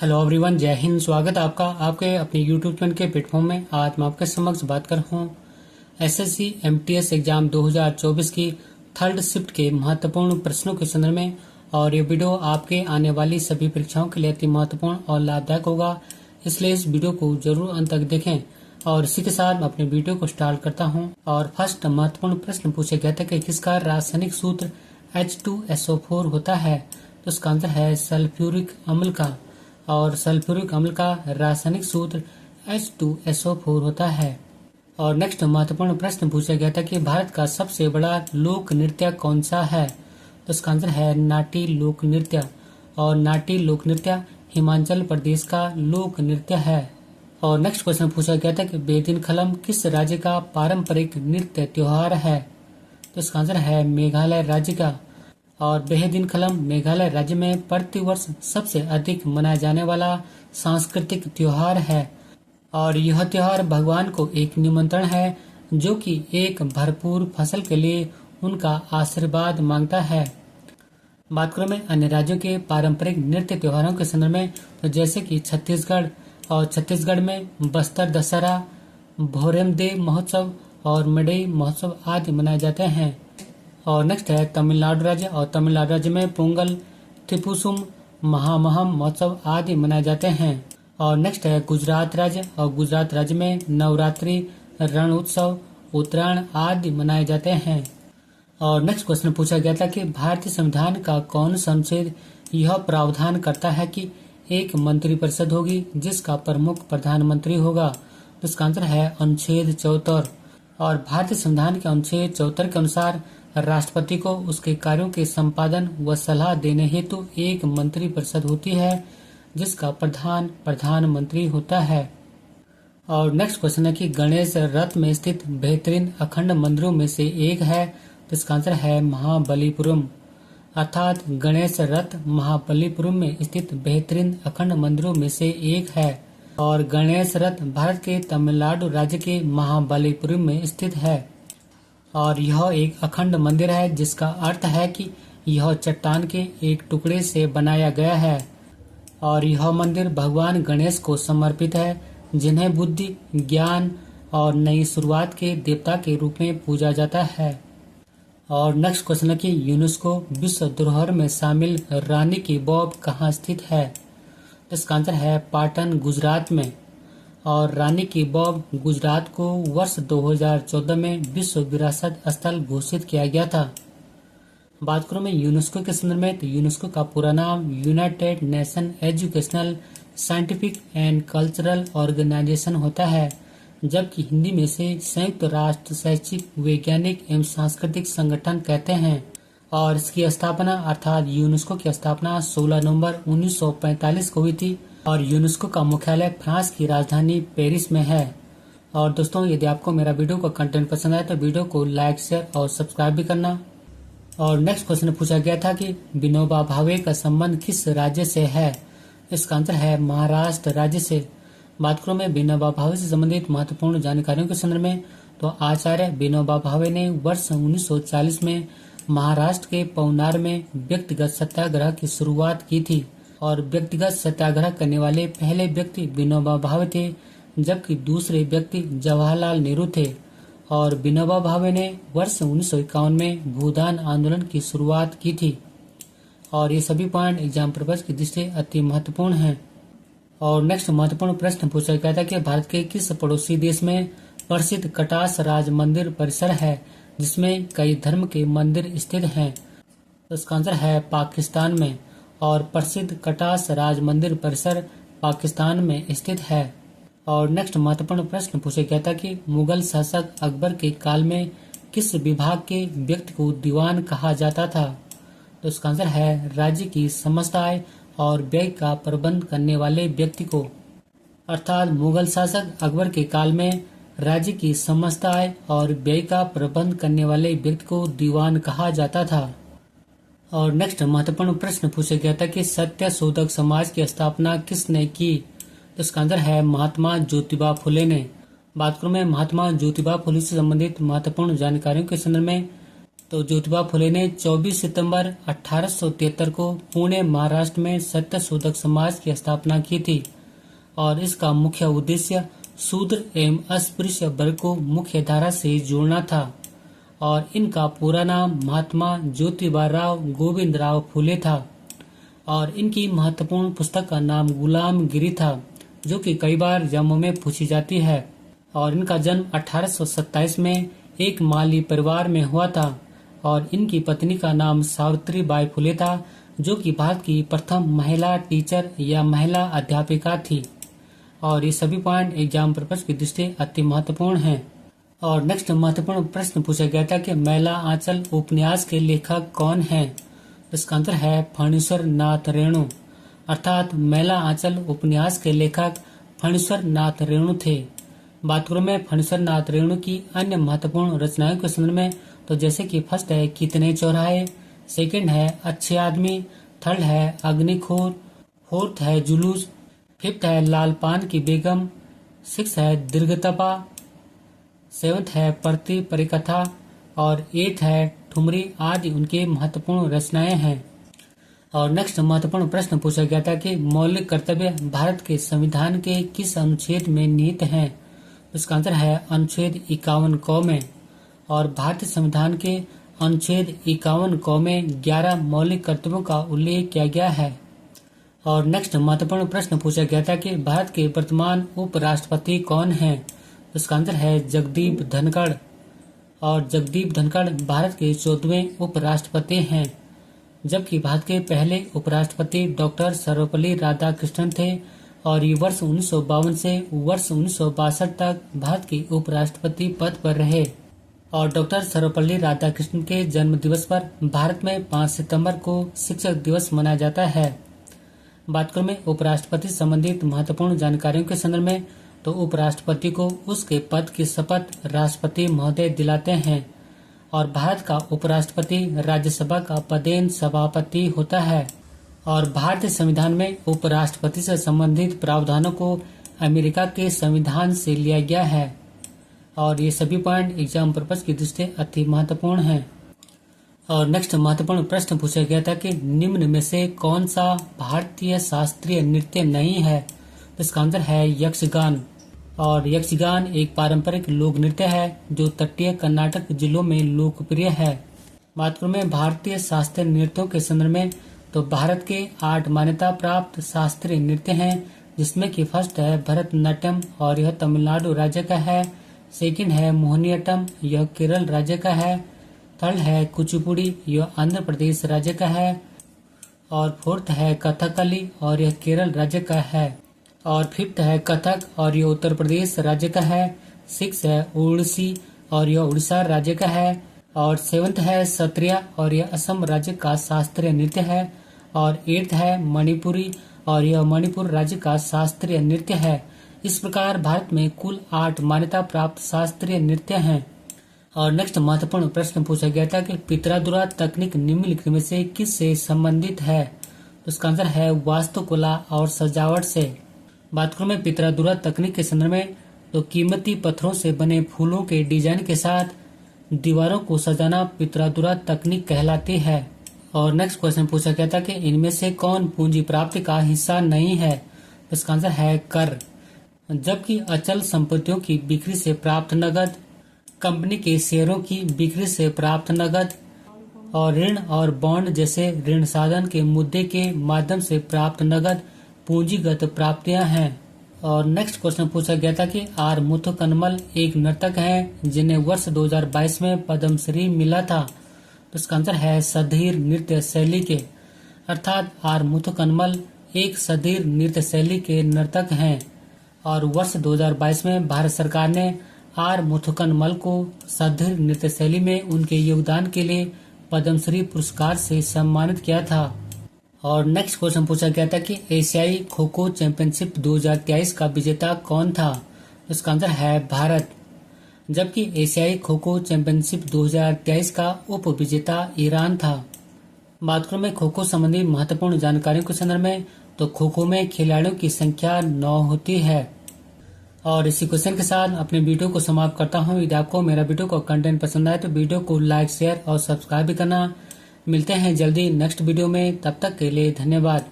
Hello everyone, जय हिंद। स्वागत है आपका आपके अपने यूट्यूब चैनल के प्लेटफॉर्म में। आज मैं आपके समक्ष बात कर रहा हूँ एसएससी एमटीएस एग्जाम 2024 की थर्ड शिफ्ट के महत्वपूर्ण प्रश्नों के संदर्भ में। और ये वीडियो आपके आने वाली सभी परीक्षाओं के लिए अति महत्वपूर्ण और लाभदायक होगा, इसलिए इस वीडियो को जरूर अंत तक देखें। और इसी के साथ मैं अपने वीडियो को स्टार्ट करता हूँ। और फर्स्ट महत्वपूर्ण प्रश्न पूछा गया था कि किसका रासायनिक सूत्र H2SO4 होता है। तो इसका आंसर है सल्फ्यूरिक अम्ल का। और सल्फ्यूरिक अम्ल का रासायनिक सूत्र H2SO4 होता है। और नेक्स्ट महत्वपूर्ण प्रश्न पूछा गया था कि भारत का सबसे बड़ा लोक नृत्य कौन सा है। तो इसका आंसर है नाटी लोक नृत्य। और नाटी लोक नृत्य हिमाचल प्रदेश का लोक नृत्य है। और नेक्स्ट क्वेश्चन पूछा गया था कि बेदिनखलम किस राज्य का पारंपरिक नृत्य त्योहार है। तो इसका आंसर है मेघालय राज्य का। और बेदिनखलम मेघालय राज्य में प्रतिवर्ष सबसे अधिक मनाया जाने वाला सांस्कृतिक त्योहार है। और यह त्योहार भगवान को एक निमंत्रण है, जो कि एक भरपूर फसल के लिए उनका आशीर्वाद मांगता है। बात करें में अन्य राज्यों के पारंपरिक नृत्य त्योहारों के संदर्भ में, तो जैसे कि छत्तीसगढ़, और छत्तीसगढ़ में बस्तर दशहरा, भोरमदेव महोत्सव और मडई महोत्सव आदि मनाए जाते हैं। और नेक्स्ट है तमिलनाडु राज्य, और तमिलनाडु राज्य में पोंगल, थिपुसुम, महामहम महोत्सव आदि मनाए जाते हैं। और नेक्स्ट है गुजरात राज्य, और गुजरात राज्य में नवरात्रि, रण उत्सव, उत्तरायण आदि मनाए जाते हैं। और नेक्स्ट क्वेश्चन पूछा गया था कि भारतीय संविधान का कौन सा अनुच्छेद यह प्रावधान करता है कि एक मंत्रिपरिषद होगी जिसका प्रमुख प्रधानमंत्री होगा। तो इसका आंसर है अनुच्छेद 74। और भारतीय संविधान के अनुच्छेद 74 के अनुसार राष्ट्रपति को उसके कार्यों के संपादन व सलाह देने हेतु एक मंत्रिपरिषद होती है, जिसका प्रधान प्रधानमंत्री होता है। और नेक्स्ट क्वेश्चन है कि गणेश रथ में स्थित बेहतरीन अखंड मंदिरों में से एक है। तो इसका आंसर है महाबलीपुरम। अर्थात गणेश रथ महाबलीपुरम में स्थित बेहतरीन अखंड मंदिरों में से एक है। और गणेश रथ भारत के तमिलनाडु राज्य के महाबलीपुरम में स्थित है। और यह एक अखंड मंदिर है, जिसका अर्थ है कि यह चट्टान के एक टुकड़े से बनाया गया है। और यह मंदिर भगवान गणेश को समर्पित है, जिन्हें बुद्धि, ज्ञान और नई शुरुआत के देवता के रूप में पूजा जाता है। और नेक्स्ट क्वेश्चन है कि यूनेस्को विश्व धरोहर में शामिल रानी की बॉब कहाँ स्थित है। इसका आंसर है पाटन, गुजरात में। और रानी की बॉब गुजरात को वर्ष 2014 में विश्व विरासत स्थल घोषित किया गया था। बात करूं मैं यूनेस्को के संदर्भ में, तो यूनेस्को का पूरा नाम united nation educational, scientific and cultural organization होता है, जबकि हिंदी में से संयुक्त राष्ट्र शैक्षिक, वैज्ञानिक एवं सांस्कृतिक संगठन कहते हैं। और इसकी स्थापना अर्थात यूनेस्को की स्थापना 16 नवंबर 1945 को हुई थी। और यूनेस्को का मुख्यालय फ्रांस की राजधानी पेरिस में है। और दोस्तों, यदि आपको मेरा वीडियो का कंटेंट पसंद आए तो वीडियो को लाइक, शेयर और सब्सक्राइब भी करना। और नेक्स्ट क्वेश्चन पूछा गया था कि विनोबा भावे का संबंध किस राज्य से है। इसका आंसर है महाराष्ट्र राज्य से। बात करूं मैं विनोबा भावे से संबंधित महत्वपूर्ण जानकारियों के संदर्भ में, तो आचार्य विनोबा भावे ने वर्ष 1940 में महाराष्ट्र के पवनार में व्यक्तिगत सत्याग्रह की शुरुआत की थी। और व्यक्तिगत सत्याग्रह करने वाले पहले व्यक्ति विनोबा भावे थे, जबकि दूसरे व्यक्ति जवाहरलाल नेहरू थे। और विनोबा भावे ने वर्ष 1951 में भूदान आंदोलन की शुरुआत की थी। और ये सभी पॉइंट एग्जाम पर्पज की दृष्टि से अति महत्वपूर्ण हैं। और नेक्स्ट महत्वपूर्ण प्रश्न पूछा गया था कि भारत के किस पड़ोसी देश में प्रसिद्ध कटास राज मंदिर परिसर है, जिसमें कई धर्म के मंदिर स्थित हैं। तो इसका आंसर है पाकिस्तान में। और प्रसिद्ध कटास राज मंदिर परिसर पाकिस्तान में स्थित है। और नेक्स्ट महत्वपूर्ण प्रश्न पूछा गया था कि मुगल शासक अकबर के काल में किस विभाग के व्यक्ति को दीवान कहा जाता था। तो इसका आंसर है राज्य की समस्त आय और व्यय का प्रबंध करने वाले व्यक्ति को। अर्थात मुगल शासक अकबर के काल में राज्य की समस्त आय और व्यय का प्रबंध करने वाले व्यक्ति को दीवान कहा जाता था। और नेक्स्ट महत्वपूर्ण प्रश्न पूछा गया था कि सत्य शोधक समाज की स्थापना किसने की। तो इसका आंसर है महात्मा ज्योतिबा फुले ने। बात करूं मैं महात्मा ज्योतिबा फुले से संबंधित महत्वपूर्ण जानकारियों के संदर्भ में, तो ज्योतिबा फुले ने 24 सितंबर 1873 को पुणे महाराष्ट्र में सत्यशोधक समाज की स्थापना की थी और इसका मुख्य उद्देश्य शूद्र एवं अस्पृश्य वर्ग को मुख्य धारा से जोड़ना था और इनका पूरा नाम महात्मा ज्योतिबा राव गोविंद राव फुले था और इनकी महत्वपूर्ण पुस्तक का नाम गुलामगिरी था, जो कि कई बार जम्मू में पूछी जाती है। और इनका जन्म 1827 में एक माली परिवार में हुआ था और इनकी पत्नी का नाम सावित्री बाई फुले था, जो कि भारत की प्रथम महिला टीचर या महिला अध्यापिका थी। और ये सभी पॉइंट एग्जाम पर्पस की दृष्टि अति महत्वपूर्ण हैं। और नेक्स्ट महत्वपूर्ण प्रश्न पूछा गया था कि मैला आंचल उपन्यास के लेखक कौन हैं? इसका आंसर है फणीश्वर नाथ रेणु, अर्थात मैला आंचल उपन्यास के लेखक फणीश्वर नाथ रेणु थे। बात करूं मैं फणीश्वर नाथ रेणु की अन्य महत्वपूर्ण रचनाओं के संदर्भ में, तो जैसे कि फर्स्ट है कितने चौराहे, सेकंड है अच्छे आदमी, थर्ड है अग्निखोर, फोर्थ है जुलूस, फिफ्थ है लाल पान की बेगम, सिक्स है दीर्घतपा, सेवंथ है प्रति परिकथा और एट है ठुमरी आदि उनके महत्वपूर्ण रचनाएं हैं। और नेक्स्ट महत्वपूर्ण प्रश्न पूछा गया था कि मौलिक कर्तव्य भारत के संविधान के किस अनुच्छेद में निहित हैं? इसका आंसर है अनुच्छेद 51 क में। और भारतीय संविधान के अनुच्छेद 51 क में 11 मौलिक कर्तव्यों का उल्लेख किया गया है। और नेक्स्ट महत्वपूर्ण प्रश्न पूछा गया था कि भारत के वर्तमान उपराष्ट्रपति कौन हैं? इसका आंसर है जगदीप धनखड़। और जगदीप धनखड़ भारत के 14वें उपराष्ट्रपति हैं, जबकि भारत के पहले उपराष्ट्रपति डॉक्टर सर्वपल्ली राधाकृष्णन थे और ये वर्ष 1952 से वर्ष 1962 तक भारत के उपराष्ट्रपति पद पर रहे। और डॉक्टर सर्वपल्ली राधाकृष्णन के जन्म दिवस पर भारत में 5 सितंबर को शिक्षक दिवस मनाया जाता है। बात करूं मैं उपराष्ट्रपति संबंधित महत्वपूर्ण जानकारियों के संदर्भ में, तो उपराष्ट्रपति को उसके पद की शपथ राष्ट्रपति महोदय दिलाते हैं और भारत का उपराष्ट्रपति राज्यसभा का पदेन सभापति होता है। और भारतीय संविधान में उपराष्ट्रपति से संबंधित प्रावधानों को अमेरिका के संविधान से लिया गया है। और ये सभी पॉइंट एग्जाम पर्पस की दृष्टि अति महत्वपूर्ण हैं। और नेक्स्ट महत्वपूर्ण प्रश्न पूछा गया था कि निम्न में से कौन सा भारतीय शास्त्रीय नृत्य नहीं है? इसका आंसर है यक्षगान। और यक्षगान एक पारंपरिक लोक नृत्य है जो तटीय कर्नाटक जिलों में लोकप्रिय है। बात करूं मैं भारतीय शास्त्रीय नृत्यों के संदर्भ में, तो भारत के 8 मान्यता प्राप्त शास्त्रीय नृत्य हैं, जिसमें कि फर्स्ट है भरतनाट्यम और यह तमिलनाडु राज्य का है, सेकंड है मोहिनीअट्टम, यह केरल राज्य का है, थर्ड है कुचिपुड़ी, यह आंध्र प्रदेश राज्य का है, और फोर्थ है कथकली और यह केरल राज्य का है, और फिफ्थ है कथक और यह उत्तर प्रदेश राज्य का है, सिक्स है ओडिसी और यह उड़ीसा राज्य का है, और सेवंथ है सत्रिया और यह असम राज्य का शास्त्रीय नृत्य है, और एट्थ है मणिपुरी और यह मणिपुर राज्य का शास्त्रीय नृत्य है। इस प्रकार भारत में कुल 8 मान्यता प्राप्त शास्त्रीय नृत्य हैं। और नेक्स्ट महत्वपूर्ण प्रश्न पूछा गया था कि पित्रादुरा तकनीक निम्नलिखित में से किस से संबंधित है? तो इसका आंसर है वास्तुकला और सजावट से। बात करूं मैं पित्रादुरा तकनीक के संदर्भ में, तो कीमती पत्थरों से बने फूलों के डिजाइन के साथ दीवारों को सजाना पित्रादुरा तकनीक कहलाती है। और नेक्स्ट क्वेश्चन पूछा गया था कि इनमें से कौन पूंजी प्राप्ति का हिस्सा नहीं है? तो इसका आंसर है कर। जबकि अचल संपत्तियों की बिक्री से प्राप्त नगद, कंपनी के शेयरों की बिक्री से प्राप्त नगद और ऋण और बॉन्ड जैसे ऋण साधन के मुद्दे के माध्यम से प्राप्त नगद पूंजीगत प्राप्तियां हैं। और नेक्स्ट क्वेश्चन पूछा गया था कि आर मुथुकनमल एक नर्तक हैं जिन्हें वर्ष 2022 में पद्मश्री मिला था। तो इसका आंसर है सधीर नृत्य शैली के, अर्थात आर मुथुकनमल एक सधीर नृत्य शैली के नर्तक हैं और वर्ष 2022 में भारत सरकार ने आर मुथुकनमल को सधीर नृत्य शैली में उनके योगदान के लिए पद्मश्री पुरस्कार से सम्मानित किया था। और नेक्स्ट क्वेश्चन पूछा गया था कि एशियाई खो खो चैंपियनशिप 2023 का विजेता कौन था? इसका आंसर है भारत। जबकि एशियाई खो खो चैंपियनशिप 2023 का उप विजेता ईरान था। बात करूं मैं खो खो संबंधी महत्वपूर्ण जानकारियों के संदर्भ में, तो खो खो में खिलाड़ियों की संख्या 9 होती है। और इसी क्वेश्चन के साथ अपने वीडियो को समाप्त करता हूँ। यदि आपको मेरा वीडियो को कंटेंट पसंद आए तो वीडियो को लाइक, शेयर और सब्सक्राइब भी करना। मिलते हैं जल्दी नेक्स्ट वीडियो में, तब तक के लिए धन्यवाद।